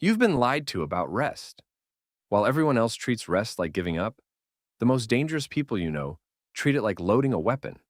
You've been lied to about rest. While everyone else treats rest like giving up, the most dangerous people you know treat it like loading a weapon.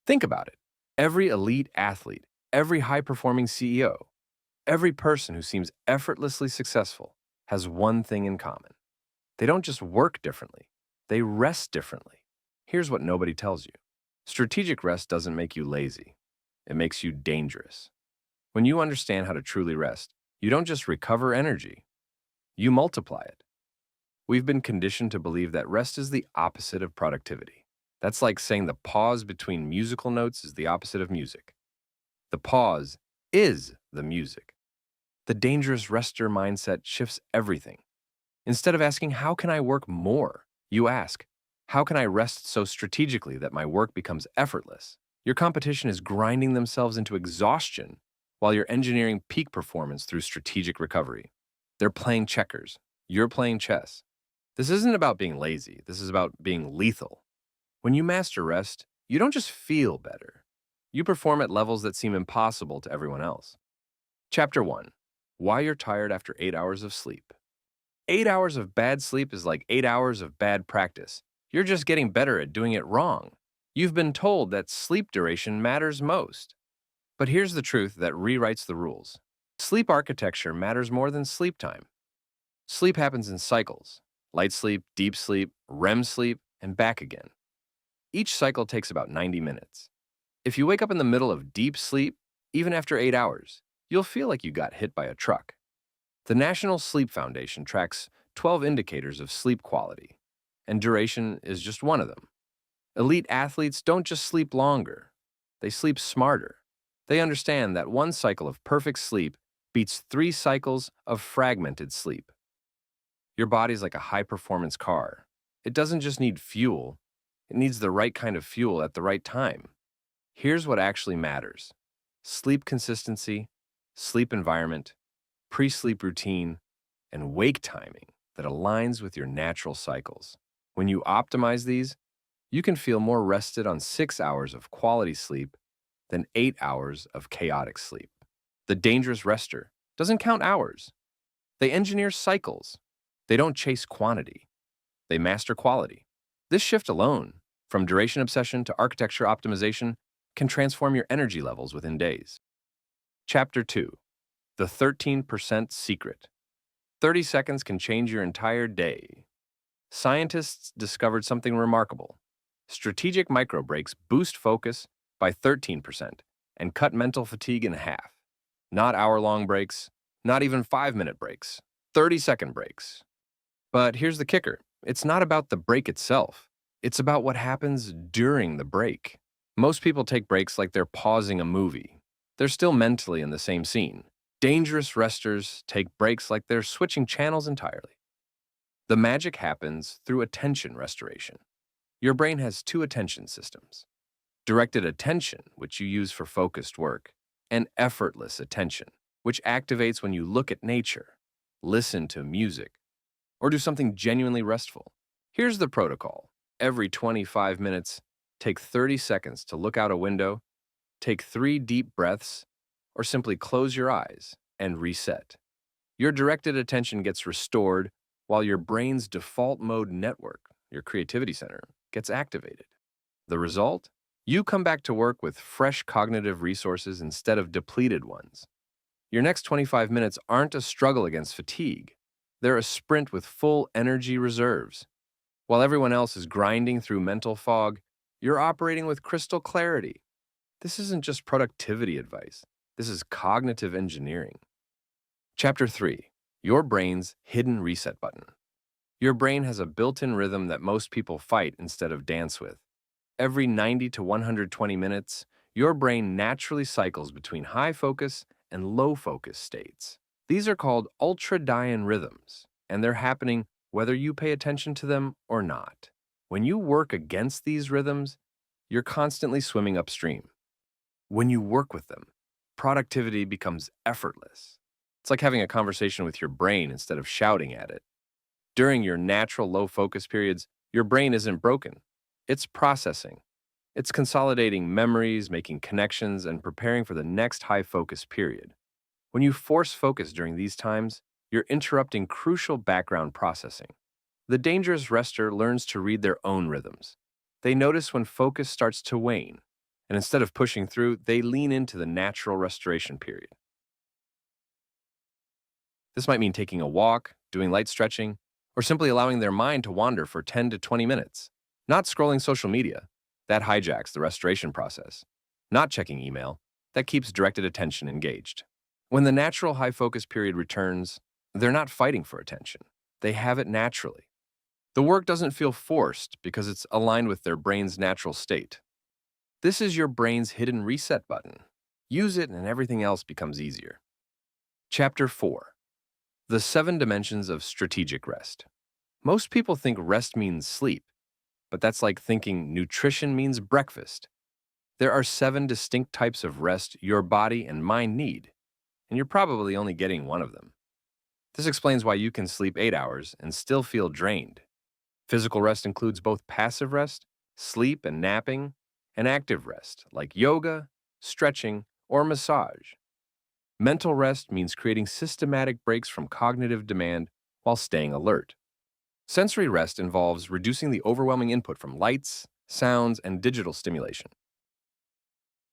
Think about it. Every elite athlete, every high performing CEO, every person who seems effortlessly successful has one thing in common. They don't just work differently, they rest differently. Here's what nobody tells you: strategic rest doesn't make you lazy, it makes you dangerous. When you understand how to truly rest, you don't just recover energy, you multiply it. We've been conditioned to believe that rest is the opposite of productivity. That's like saying the pause between musical notes is the opposite of music. The pause is the music. The dangerous rester mindset shifts everything. Instead of asking, how can I work more? You ask, how can I rest so strategically that my work becomes effortless? Your competition is grinding themselves into exhaustion while you're engineering peak performance through strategic recovery. They're playing checkers. You're playing chess. This isn't about being lazy. This is about being lethal. When you master rest, you don't just feel better. You perform at levels that seem impossible to everyone else. Chapter 1. Why you're tired after 8 hours of sleep. 8 hours of bad sleep is like 8 hours of bad practice. You're just getting better at doing it wrong. You've been told that sleep duration matters most. But here's the truth that rewrites the rules. Sleep architecture matters more than sleep time. Sleep happens in cycles: light sleep, deep sleep, REM sleep, and back again. Each cycle takes about 90 minutes. If you wake up in the middle of deep sleep, even after 8 hours, you'll feel like you got hit by a truck. The National Sleep Foundation tracks 12 indicators of sleep quality, and duration is just one of them. Elite athletes don't just sleep longer, they sleep smarter. They understand that one cycle of perfect sleep beats 3 cycles of fragmented sleep. Your body's like a high-performance car. It doesn't just need fuel, it needs the right kind of fuel at the right time. Here's what actually matters: sleep consistency, sleep environment, pre-sleep routine, and wake timing that aligns with your natural cycles. When you optimize these, you can feel more rested on 6 hours of quality sleep than 8 hours of chaotic sleep. The dangerous rester doesn't count hours. They engineer cycles. They don't chase quantity. They master quality. This shift alone, from duration obsession to architecture optimization, can transform your energy levels within days. Chapter 2. The 13% Secret. 30 seconds can change your entire day. Scientists discovered something remarkable. Strategic micro breaks boost focus by 13% and cut mental fatigue in half. Not hour-long breaks, not even 5-minute breaks, 30-second breaks. But here's the kicker. It's not about the break itself. It's about what happens during the break. Most people take breaks like they're pausing a movie. They're still mentally in the same scene. Dangerous resters take breaks like they're switching channels entirely. The magic happens through attention restoration. Your brain has 2 attention systems: directed attention, which you use for focused work, and effortless attention, which activates when you look at nature, listen to music, or do something genuinely restful. Here's the protocol. Every 25 minutes, take 30 seconds to look out a window, take 3 deep breaths, or simply close your eyes and reset. Your directed attention gets restored while your brain's default mode network, your creativity center, gets activated. The result? You come back to work with fresh cognitive resources instead of depleted ones. Your next 25 minutes aren't a struggle against fatigue. They're a sprint with full energy reserves. While everyone else is grinding through mental fog, you're operating with crystal clarity. This isn't just productivity advice. This is cognitive engineering. Chapter 3. Your brain's hidden reset button. Your brain has a built-in rhythm that most people fight instead of dance with. Every 90 to 120 minutes, your brain naturally cycles between high focus and low focus states. These are called ultradian rhythms, and they're happening whether you pay attention to them or not. When you work against these rhythms, you're constantly swimming upstream. When you work with them, productivity becomes effortless. It's like having a conversation with your brain instead of shouting at it. During your natural low focus periods, your brain isn't broken. It's processing. It's consolidating memories, making connections, and preparing for the next high focus period. When you force focus during these times, You're interrupting crucial background processing. The dangerous rester learns to read their own rhythms. They notice when focus starts to wane, and instead of pushing through, they lean into the natural restoration period. This might mean taking a walk, doing light stretching, or simply allowing their mind to wander for 10 to 20 minutes. Not scrolling social media, that hijacks the restoration process. Not checking email, that keeps directed attention engaged. When the natural high focus period returns, they're not fighting for attention. They have it naturally. The work doesn't feel forced because it's aligned with their brain's natural state. This is your brain's hidden reset button. Use it and everything else becomes easier. Chapter 4. The 7 Dimensions of Strategic Rest. Most people think rest means sleep, but that's like thinking nutrition means breakfast. There are 7 distinct types of rest your body and mind need, and you're probably only getting one of them. This explains why you can sleep 8 hours and still feel drained. Physical rest includes both passive rest, sleep and napping, and active rest, like yoga, stretching, or massage. Mental rest means creating systematic breaks from cognitive demand while staying alert. Sensory rest involves reducing the overwhelming input from lights, sounds, and digital stimulation.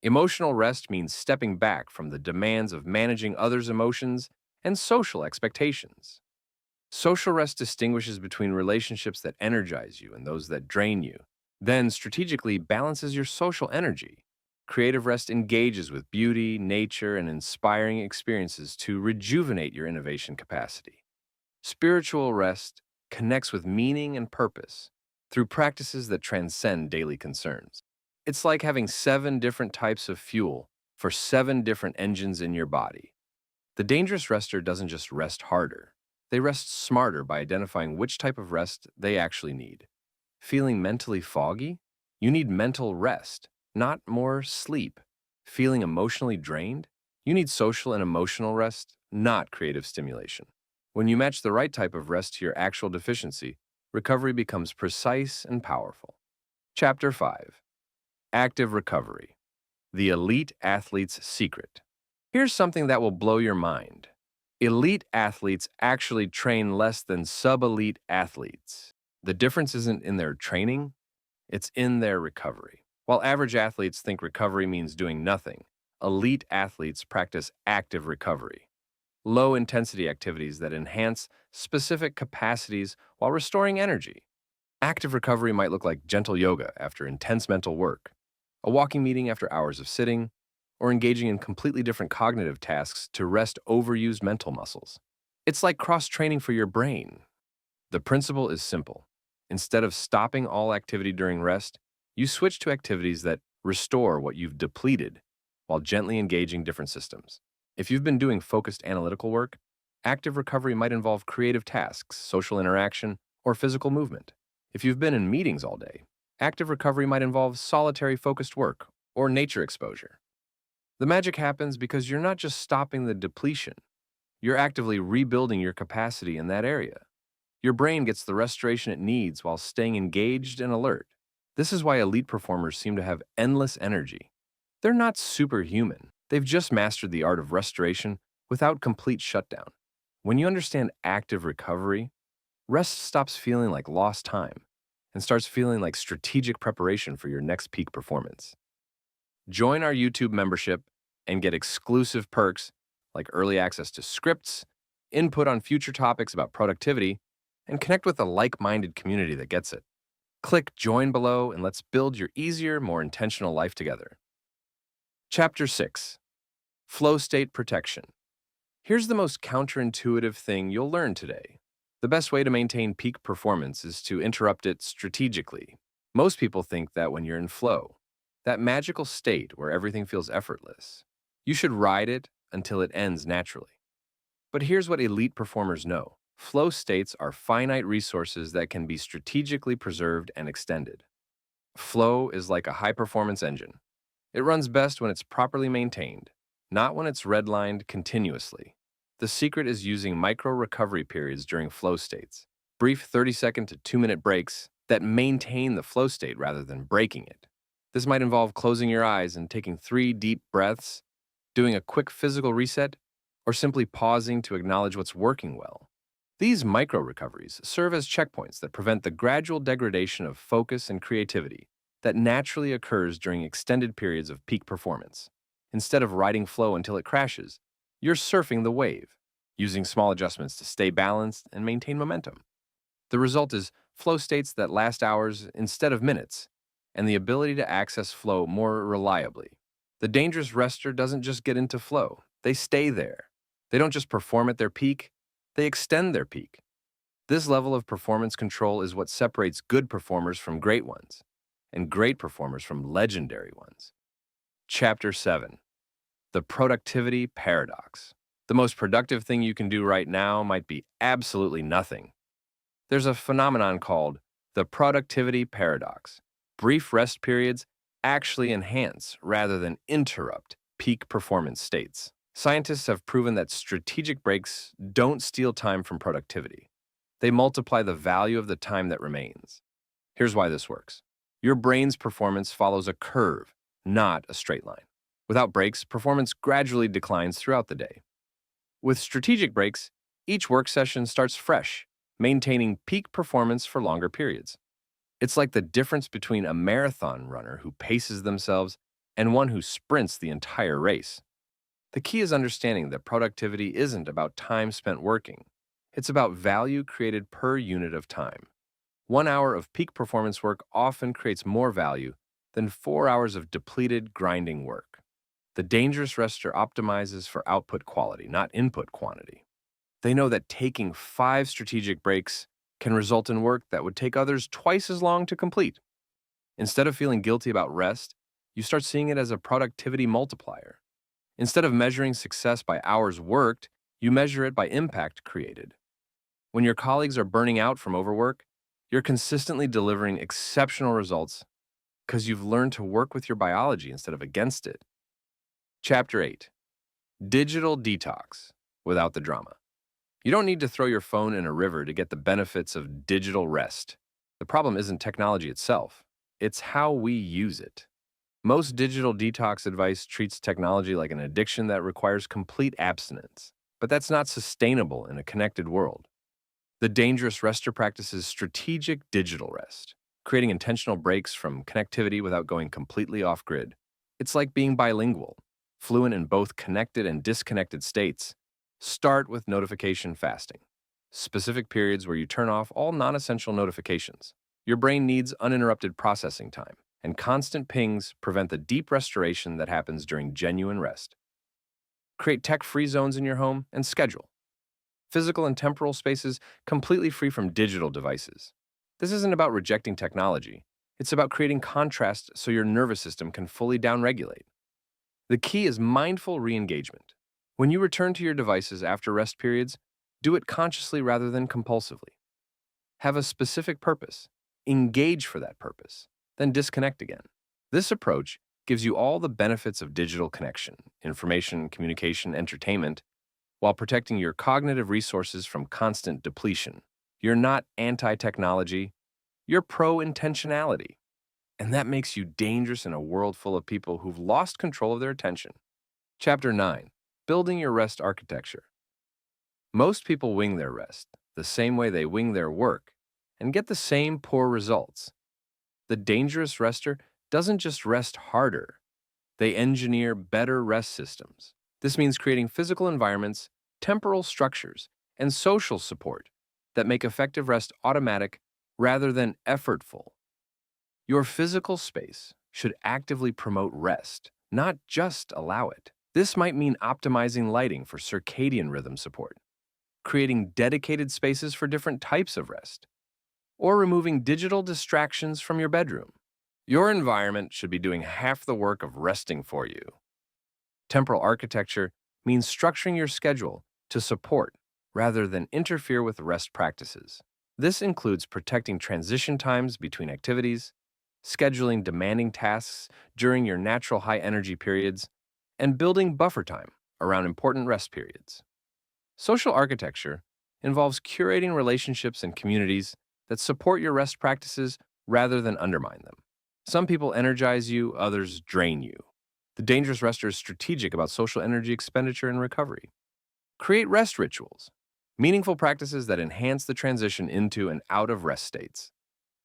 Emotional rest means stepping back from the demands of managing others' emotions and social expectations. Social rest distinguishes between relationships that energize you and those that drain you, then strategically balances your social energy. Creative rest engages with beauty, nature, and inspiring experiences to rejuvenate your innovation capacity. Spiritual rest connects with meaning and purpose through practices that transcend daily concerns. It's like having 7 different types of fuel for 7 different engines in your body. The dangerous rester doesn't just rest harder. They rest smarter by identifying which type of rest they actually need. Feeling mentally foggy? You need mental rest, not more sleep. Feeling emotionally drained? You need social and emotional rest, not creative stimulation. When you match the right type of rest to your actual deficiency, recovery becomes precise and powerful. Chapter 5. Active Recovery. The Elite Athlete's Secret. Here's something that will blow your mind. Elite athletes actually train less than sub-elite athletes. The difference isn't in their training, it's in their recovery. While average athletes think recovery means doing nothing, elite athletes practice active recovery. Low-intensity activities that enhance specific capacities while restoring energy. Active recovery might look like gentle yoga after intense mental work, a walking meeting after hours of sitting, or engaging in completely different cognitive tasks to rest overused mental muscles. It's like cross-training for your brain. The principle is simple. Instead of stopping all activity during rest, you switch to activities that restore what you've depleted while gently engaging different systems. If you've been doing focused analytical work, active recovery might involve creative tasks, social interaction, or physical movement. If you've been in meetings all day, active recovery might involve solitary focused work or nature exposure. The magic happens because you're not just stopping the depletion, you're actively rebuilding your capacity in that area. Your brain gets the restoration it needs while staying engaged and alert. This is why elite performers seem to have endless energy. They're not superhuman. They've just mastered the art of restoration without complete shutdown. When you understand active recovery, rest stops feeling like lost time and starts feeling like strategic preparation for your next peak performance. Join our YouTube membership and get exclusive perks like early access to scripts, input on future topics about productivity, and connect with a like-minded community that gets it. Click join below and let's build your easier, more intentional life together. Chapter 6. Flow State Protection. Here's the most counterintuitive thing you'll learn today. The best way to maintain peak performance is to interrupt it strategically. Most people think that when you're in flow, that magical state where everything feels effortless, you should ride it until it ends naturally. But here's what elite performers know. Flow states are finite resources that can be strategically preserved and extended. Flow is like a high-performance engine. It runs best when it's properly maintained, not when it's redlined continuously. The secret is using micro-recovery periods during flow states, brief 30-second to 2-minute breaks that maintain the flow state rather than breaking it. This might involve closing your eyes and taking 3 deep breaths, doing a quick physical reset, or simply pausing to acknowledge what's working well. These micro recoveries serve as checkpoints that prevent the gradual degradation of focus and creativity that naturally occurs during extended periods of peak performance. Instead of riding flow until it crashes, you're surfing the wave, using small adjustments to stay balanced and maintain momentum. The result is flow states that last hours instead of minutes, and the ability to access flow more reliably. The dangerous rester doesn't just get into flow, they stay there. They don't just perform at their peak, they extend their peak. This level of performance control is what separates good performers from great ones, and great performers from legendary ones. Chapter 7. The Productivity Paradox. The most productive thing you can do right now might be absolutely nothing. There's a phenomenon called the productivity paradox. Brief rest periods actually enhance rather than interrupt peak performance states. Scientists have proven that strategic breaks don't steal time from productivity. They multiply the value of the time that remains. Here's why this works. Your brain's performance follows a curve, not a straight line. Without breaks, performance gradually declines throughout the day. With strategic breaks, each work session starts fresh, maintaining peak performance for longer periods. It's like the difference between a marathon runner who paces themselves and one who sprints the entire race. The key is understanding that productivity isn't about time spent working. It's about value created per unit of time. 1 hour of peak performance work often creates more value than 4 hours of depleted, grinding work. The dangerous rester optimizes for output quality, not input quantity. They know that taking 5 strategic breaks can result in work that would take others twice as long to complete. Instead of feeling guilty about rest, you start seeing it as a productivity multiplier. Instead of measuring success by hours worked, you measure it by impact created. When your colleagues are burning out from overwork, you're consistently delivering exceptional results because you've learned to work with your biology instead of against it. Chapter 8. Digital Detox without the drama. You don't need to throw your phone in a river to get the benefits of digital rest. The problem isn't technology itself, it's how we use it. Most digital detox advice treats technology like an addiction that requires complete abstinence, but that's not sustainable in a connected world. The dangerous rester practices strategic digital rest, creating intentional breaks from connectivity without going completely off-grid. It's like being bilingual, fluent in both connected and disconnected states. Start with notification fasting, specific periods where you turn off all non-essential notifications. Your brain needs uninterrupted processing time, and constant pings prevent the deep restoration that happens during genuine rest. Create tech-free zones in your home and schedule physical and temporal spaces completely free from digital devices. This isn't about rejecting technology. It's about creating contrast so your nervous system can fully downregulate. The key is mindful re-engagement. When you return to your devices after rest periods, do it consciously rather than compulsively. Have a specific purpose. Engage for that purpose. Then disconnect again. This approach gives you all the benefits of digital connection, information, communication, entertainment, while protecting your cognitive resources from constant depletion. You're not anti-technology, you're pro-intentionality. And that makes you dangerous in a world full of people who've lost control of their attention. Chapter 9. Building your rest architecture. Most people wing their rest the same way they wing their work and get the same poor results. The dangerous rester doesn't just rest harder, they engineer better rest systems. This means creating physical environments, temporal structures, and social support that make effective rest automatic rather than effortful. Your physical space should actively promote rest, not just allow it. This might mean optimizing lighting for circadian rhythm support, creating dedicated spaces for different types of rest, or removing digital distractions from your bedroom. Your environment should be doing half the work of resting for you. Temporal architecture means structuring your schedule to support rather than interfere with rest practices. This includes protecting transition times between activities, scheduling demanding tasks during your natural high-energy periods, and building buffer time around important rest periods. Social architecture involves curating relationships and communities that support your rest practices rather than undermine them. Some people energize you, others drain you. The dangerous rester is strategic about social energy expenditure and recovery. Create rest rituals, meaningful practices that enhance the transition into and out of rest states.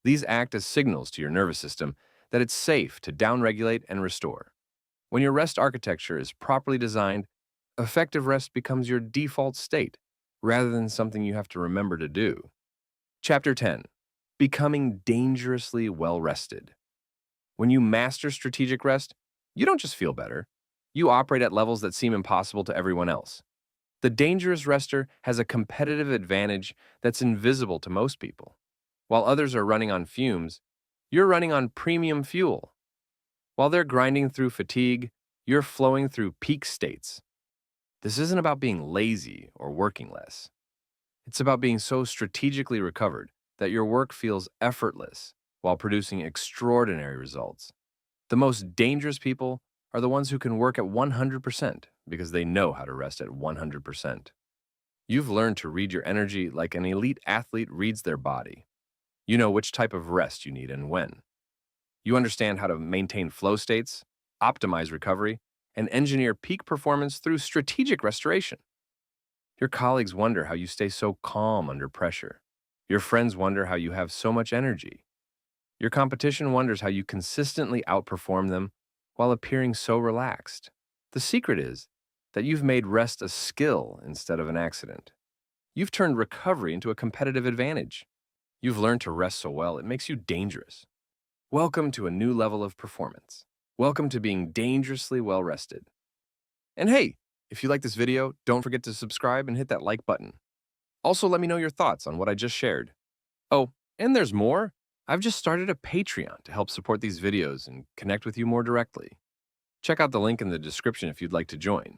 These act as signals to your nervous system that it's safe to downregulate and restore. When your rest architecture is properly designed, effective rest becomes your default state rather than something you have to remember to do. Chapter 10. Becoming dangerously well rested. When you master strategic rest, you don't just feel better, you operate at levels that seem impossible to everyone else. The dangerous rester has a competitive advantage that's invisible to most people. While others are running on fumes, you're running on premium fuel. While they're grinding through fatigue, you're flowing through peak states. This isn't about being lazy or working less. It's about being so strategically recovered that your work feels effortless while producing extraordinary results. The most dangerous people are the ones who can work at 100% because they know how to rest at 100%. You've learned to read your energy like an elite athlete reads their body. You know which type of rest you need and when. You understand how to maintain flow states, optimize recovery, and engineer peak performance through strategic restoration. Your colleagues wonder how you stay so calm under pressure. Your friends wonder how you have so much energy. Your competition wonders how you consistently outperform them while appearing so relaxed. The secret is that you've made rest a skill instead of an accident. You've turned recovery into a competitive advantage. You've learned to rest so well it makes you dangerous. Welcome to a new level of performance. Welcome to being dangerously well rested. And hey, if you like this video, don't forget to subscribe and hit that like button. Also, let me know your thoughts on what I just shared. Oh, and there's more. I've just started a Patreon to help support these videos and connect with you more directly. Check out the link in the description if you'd like to join.